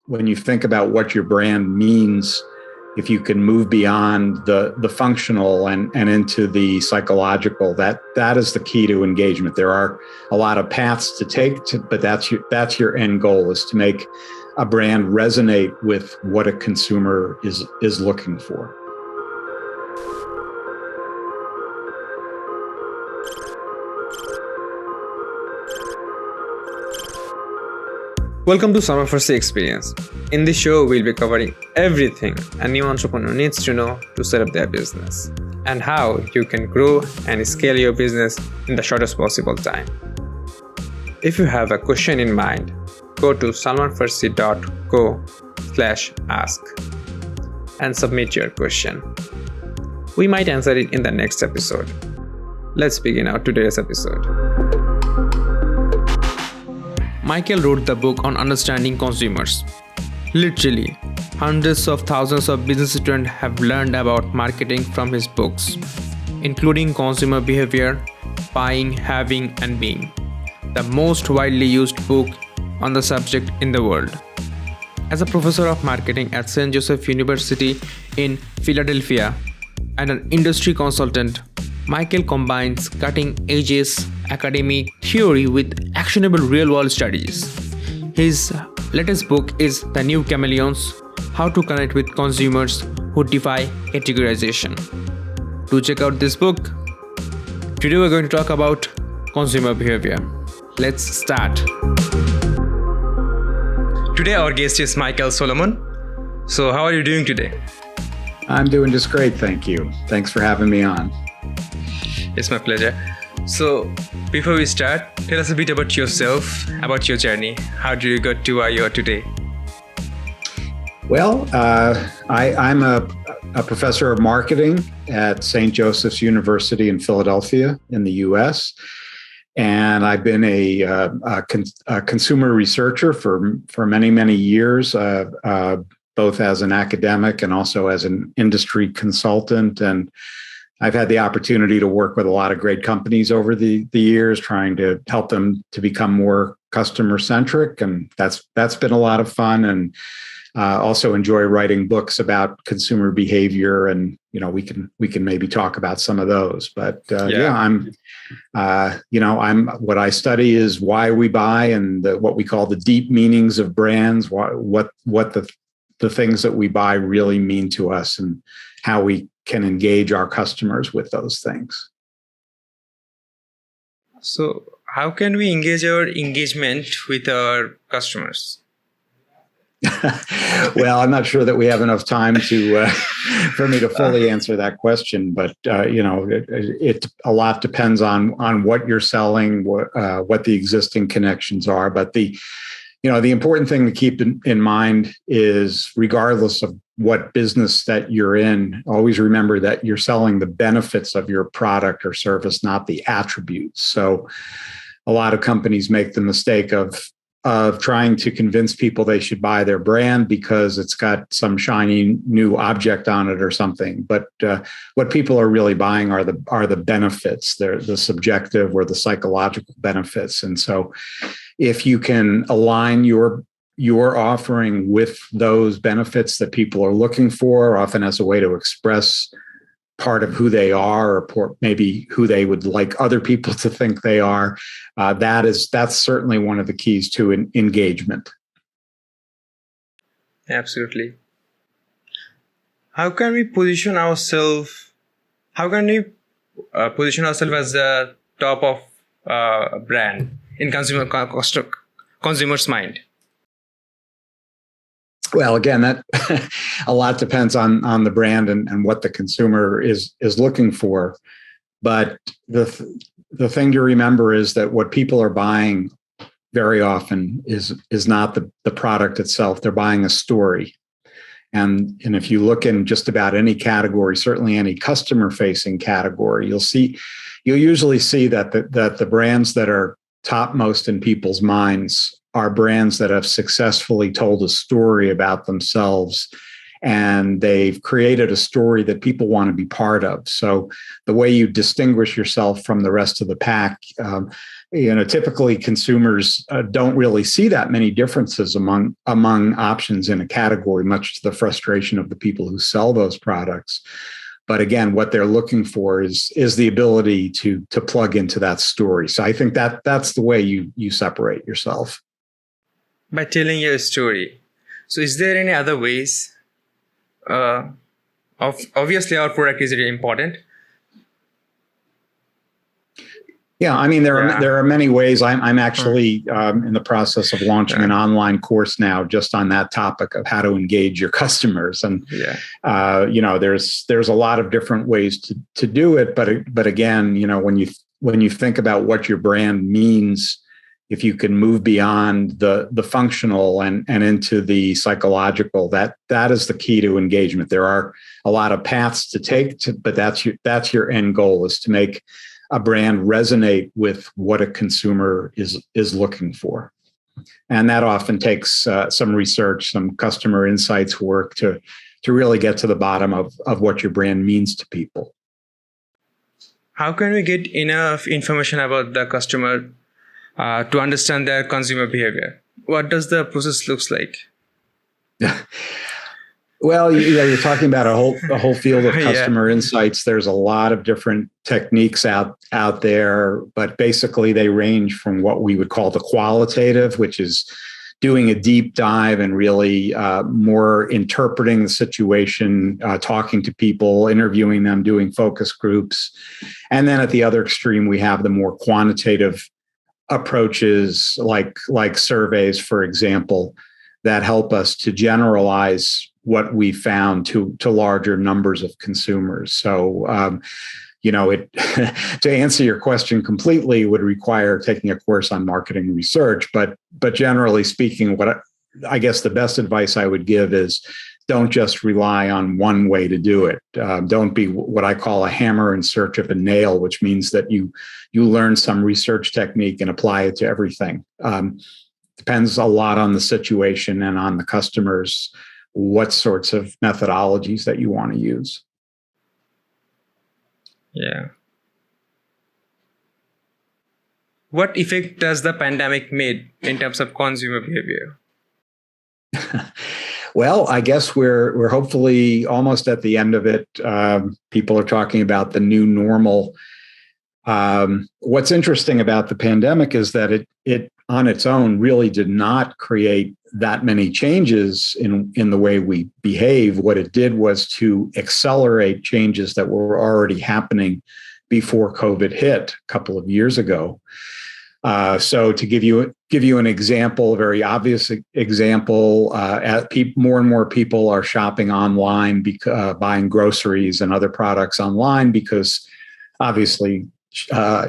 when you think about what your brand means, if you can move beyond the functional and into the psychological, that is the key to engagement. There are a lot of paths to take, but that's your end goal, is to make a brand resonate with what a consumer is looking for. Welcome to Summer First Experience. In this show, we'll be covering everything a new entrepreneur needs to know to set up their business, and how you can grow and scale your business in the shortest possible time. If you have a question in mind, go to salmanfarsi.co/ask and submit your question. We might answer it in the next episode. Let's begin our today's episode. Michael wrote the book on understanding consumers. Literally, hundreds of thousands of business students have learned about marketing from his books, including Consumer Behavior, Buying, Having, and Being, the most widely used book on the subject in the world. As a professor of marketing at St. Joseph University in Philadelphia and an industry consultant, Michael combines cutting-edge academic theory with actionable real-world strategies. His latest book is The New Chameleons: How to Connect with Consumers Who Defy Categorization. Do check out this book. Today we're going to talk about consumer behavior. Let's start. Today our guest is Michael Solomon. So how are you doing today? I'm doing just great, thank you. Thanks for having me on. It's my pleasure. So, before we start, tell us a bit about yourself, about your journey. How did you get to where you are today? Well, I'm a professor of marketing at St. Joseph's University in Philadelphia in the U.S., and I've been a consumer researcher for many, many years, both as an academic and also as an industry consultant. And I've had the opportunity to work with a lot of great companies over the years, trying to help them to become more customer-centric, and that's been a lot of fun. And also enjoy writing books about consumer behavior, and we can maybe talk about some of those. But I'm what I study is why we buy, and what we call the deep meanings of brands. What the things that we buy really mean to us, and how we can engage our customers with those things. So how can we engage our engagement with our customers? Well, I'm not sure that we have enough time for me to fully answer that question, but it a lot depends on what you're selling, what the existing connections are. But the important thing to keep in mind is, regardless of what business that you're in, always remember that you're selling the benefits of your product or service, not the attributes. So a lot of companies make the mistake of trying to convince people they should buy their brand because it's got some shiny new object on it or something. But what people are really buying are the benefits. They're the subjective or the psychological benefits. And so if you can align your offering with those benefits that people are looking for, often as a way to express part of who they are, or maybe who they would like other people to think they are, that's certainly one of the keys to engagement. Absolutely. How can we position ourselves? How can we position ourselves as the top of brand in consumer's mind? Well, again, that a lot depends on the brand and what the consumer is looking for. But the thing to remember is that what people are buying very often is not the product itself. They're buying a story. And if you look in just about any category, certainly any customer-facing category, you'll usually see that the brands that are topmost in people's minds are brands that have successfully told a story about themselves and they've created a story that people want to be part of. So the way you distinguish yourself from the rest of the pack, typically consumers don't really see that many differences among options in a category, much to the frustration of the people who sell those products. But again, what they're looking for is the ability to plug into that story. So I think that's the way you separate yourself. By telling your story. So is there any other ways? Obviously, our product is really important. Yeah, I mean, there are many ways. I'm actually in the process of launching an online course now just on that topic of how to engage your customers. And, there's a lot of different ways to do it. But again, when you think about what your brand means, if you can move beyond the functional and into the psychological, that is the key to engagement. There are a lot of paths to take, but that's your end goal, is to make a brand resonate with what a consumer is looking for. And that often takes some research, some customer insights work to really get to the bottom of what your brand means to people. How can we get enough information about the customer to understand their consumer behavior? What does the process looks like? Well, you're talking about a whole field of customer insights. There's a lot of different techniques out there, but basically they range from what we would call the qualitative, which is doing a deep dive and really more interpreting the situation, talking to people, interviewing them, doing focus groups. And then at the other extreme, we have the more quantitative approaches like surveys, for example, that help us to generalize what we found to larger numbers of consumers. So, to answer your question completely would require taking a course on marketing research. But generally speaking, I guess the best advice I would give is don't just rely on one way to do it. Don't be what I call a hammer in search of a nail, which means that you learn some research technique and apply it to everything. Depends a lot on the situation and on the customers, what sorts of methodologies that you want to use. Yeah. What effect does the pandemic made in terms of consumer behavior? Well, I guess we're hopefully almost at the end of it. People are talking about the new normal. What's interesting about the pandemic is that it on its own really did not create that many changes in the way we behave. What it did was to accelerate changes that were already happening before COVID hit a couple of years ago. So to give you an example, a very obvious example, more and more people are shopping online, buying groceries and other products online because obviously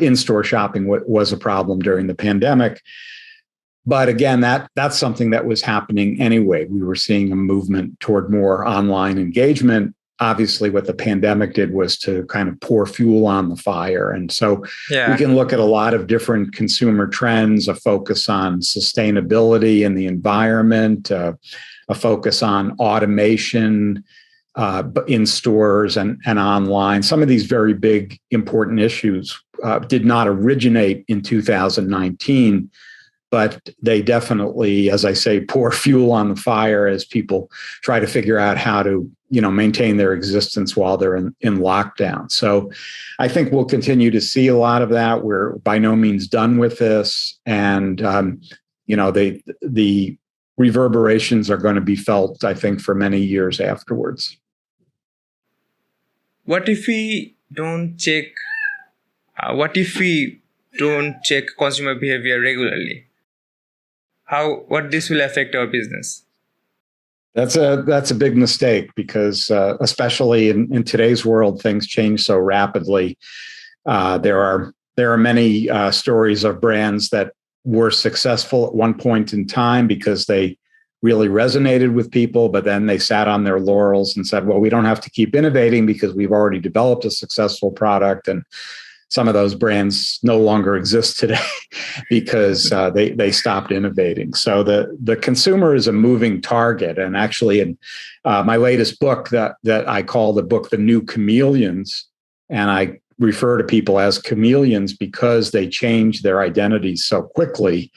in-store shopping was a problem during the pandemic. But again, that's something that was happening anyway. We were seeing a movement toward more online engagement. Obviously, what the pandemic did was to kind of pour fuel on the fire. And so we can look at a lot of different consumer trends, a focus on sustainability and the environment, a focus on automation in stores and online. Some of these very big, important issues did not originate in 2019, but they definitely, as I say, pour fuel on the fire as people try to figure out how to, maintain their existence while they're in lockdown. So I think we'll continue to see a lot of that. We're by no means done with this. And, the reverberations are going to be felt, I think, for many years afterwards. What if we don't check consumer behavior regularly? What this will affect our business? That's a big mistake because especially in today's world, things change so rapidly. There are many stories of brands that were successful at one point in time because they really resonated with people, but then they sat on their laurels and said, well, we don't have to keep innovating because we've already developed a successful product. And some of those brands no longer exist today because they stopped innovating. So the consumer is a moving target. And actually, in my latest book that I call the book The New Chameleons, and I refer to people as chameleons because they change their identities so quickly.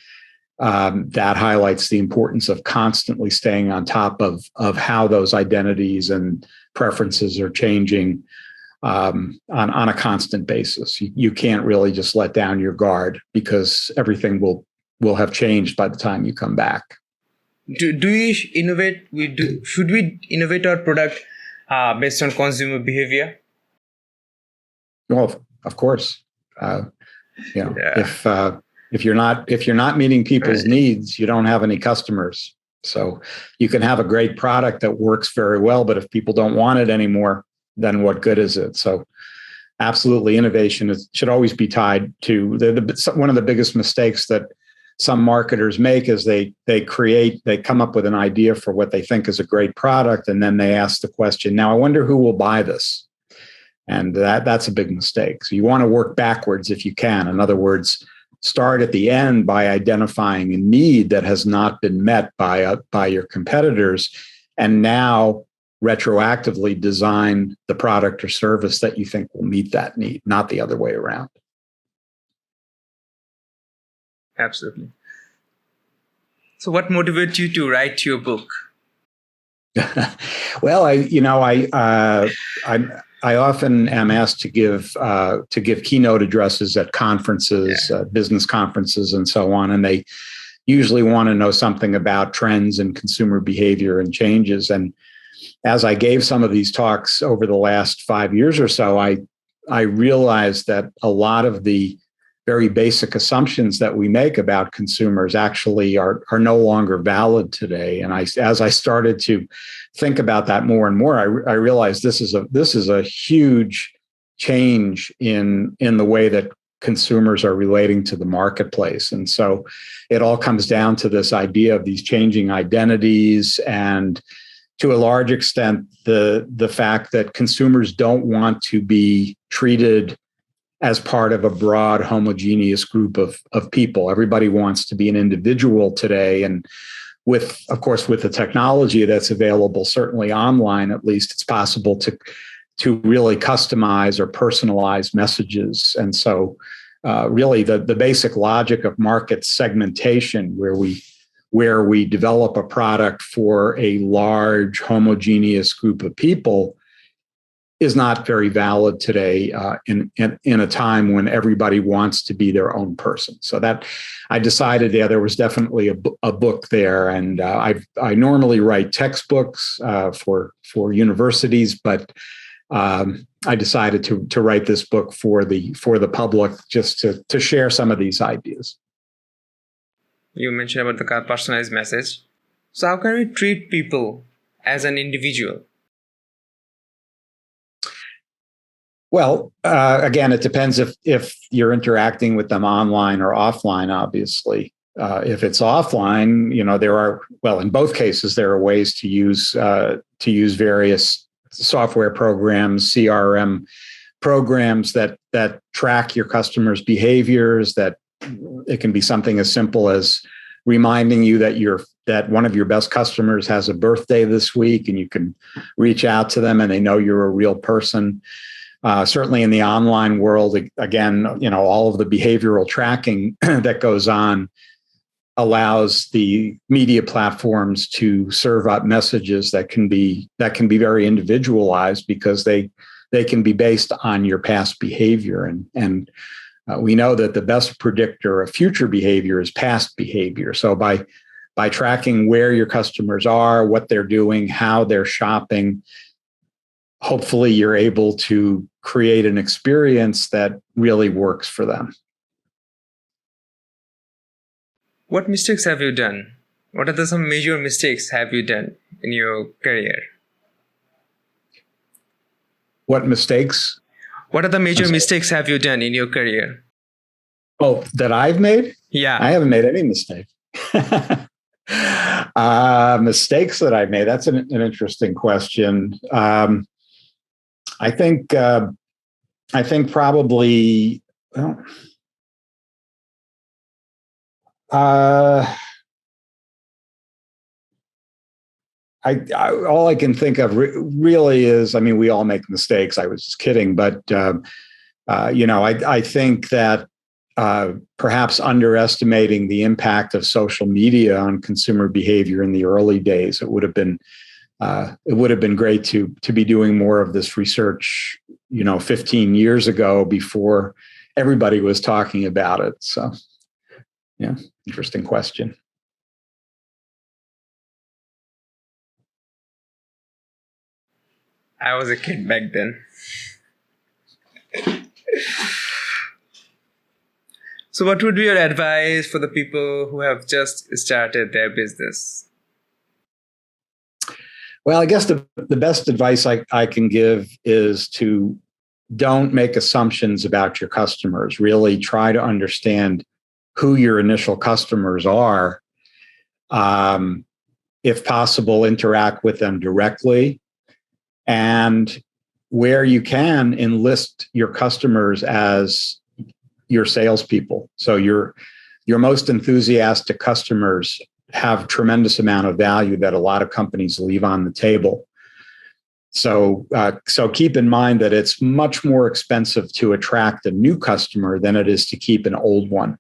That highlights the importance of constantly staying on top of how those identities and preferences are changing on a constant basis. You can't really just let down your guard because everything will have changed by the time you come back. Do we innovate? Should we innovate our product based on consumer behavior? Well, of course. If you're not meeting people's needs, you don't have any customers. So you can have a great product that works very well, but if people don't want it anymore, then what good is it? So absolutely, innovation should always be tied to one of the biggest mistakes that some marketers make is they come up with an idea for what they think is a great product, and then they ask the question, now I wonder who will buy this? And that's a big mistake. So you want to work backwards if you can. In other words, start at the end by identifying a need that has not been met by your competitors, and now retroactively design the product or service that you think will meet that need, not the other way around. Absolutely. So what motivates you to write your book? Well, I often am asked to give keynote addresses at conferences, business conferences, and so on, and they usually want to know something about trends and consumer behavior and changes. And as I gave some of these talks over the last 5 years or so, I realized that a lot of the very basic assumptions that we make about consumers actually are no longer valid today. And as I started to think about that more and more, I realized this is a huge change in the way that consumers are relating to the marketplace. And so it all comes down to this idea of these changing identities, and to a large extent, the fact that consumers don't want to be treated as part of a broad, homogeneous group of people. Everybody wants to be an individual today. And with the technology that's available, certainly online at least, it's possible to really customize or personalize messages. And so really the basic logic of market segmentation, where we develop a product for a large, homogeneous group of people, is not very valid today in a time when everybody wants to be their own person. So that I decided, there was definitely a book there, and I normally write textbooks for universities, but I decided to write this book for the public, just to share some of these ideas. You mentioned about the personalized message. So how can we treat people as an individual? Well, again, it depends if you're interacting with them online or offline, obviously. If it's offline, in both cases, there are ways to use various software programs, CRM programs that track your customers' behaviors. That it can be something as simple as reminding you that one of your best customers has a birthday this week, and you can reach out to them and they know you're a real person. Certainly in the online world, again, all of the behavioral tracking that goes on allows the media platforms to serve up messages that can be very individualized, because they can be based on your past behavior. And we know that the best predictor of future behavior is past behavior. So by tracking where your customers are, what they're doing, how they're shopping, hopefully you're able to create an experience that really works for them. What mistakes have you done? What are some major mistakes have you done in your career? What mistakes? What are the major mistakes have you done in your career? Oh, that I've made? Yeah. I haven't made any mistake. Mistakes that I've made, that's an interesting question. I think probably Well, all I can think of really is, I mean, we all make mistakes. I was just kidding, but I think that perhaps underestimating the impact of social media on consumer behavior in the early days, it would have been great to be doing more of this research, 15 years ago before everybody was talking about it. So, yeah, interesting question. I was a kid back then. So what would be your advice for the people who have just started their business? Well, I guess the best advice I can give is to don't make assumptions about your customers. Really try to understand who your initial customers are. If possible, interact with them directly. And where you can, enlist your customers as your salespeople. So your most enthusiastic customers have tremendous amount of value that a lot of companies leave on the table. So keep in mind that it's much more expensive to attract a new customer than it is to keep an old one.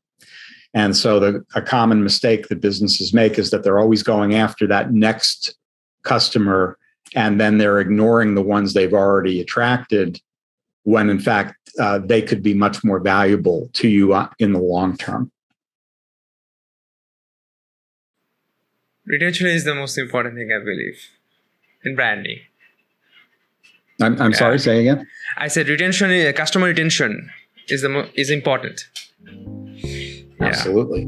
And so a common mistake that businesses make is that they're always going after that next customer, and then they're ignoring the ones they've already attracted, when in fact they could be much more valuable to you in the long term. Retention is the most important thing, I believe, in branding. I'm sorry, say again? I said customer retention is important. Absolutely.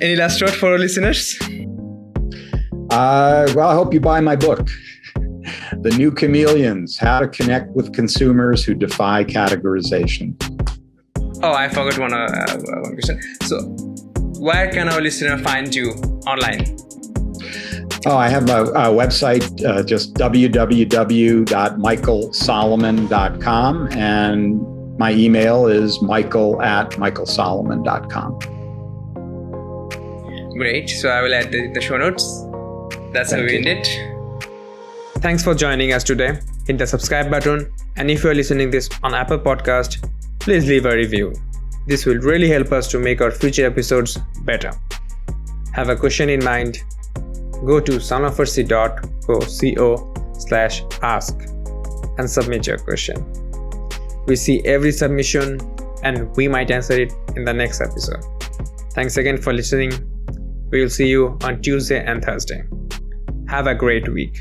Any last word for our listeners? Well, I hope you buy my book, The New Chameleons, How to Connect with Consumers Who Defy Categorization. Oh, I forgot one question. So, where can our listener find you online? Oh, I have a website, just www.michaelsolomon.com, and my email is michael@michaelsolomon.com. Great. So I will add the show notes. That's how we end it. Thanks for joining us today. Hit the subscribe button. And if you're listening this on Apple Podcast, please leave a review. This will really help us to make our future episodes better. Have a question in mind? Go to sonofercy.co/ask and submit your question. We see every submission and we might answer it in the next episode. Thanks again for listening. We will see you on Tuesday and Thursday. Have a great week.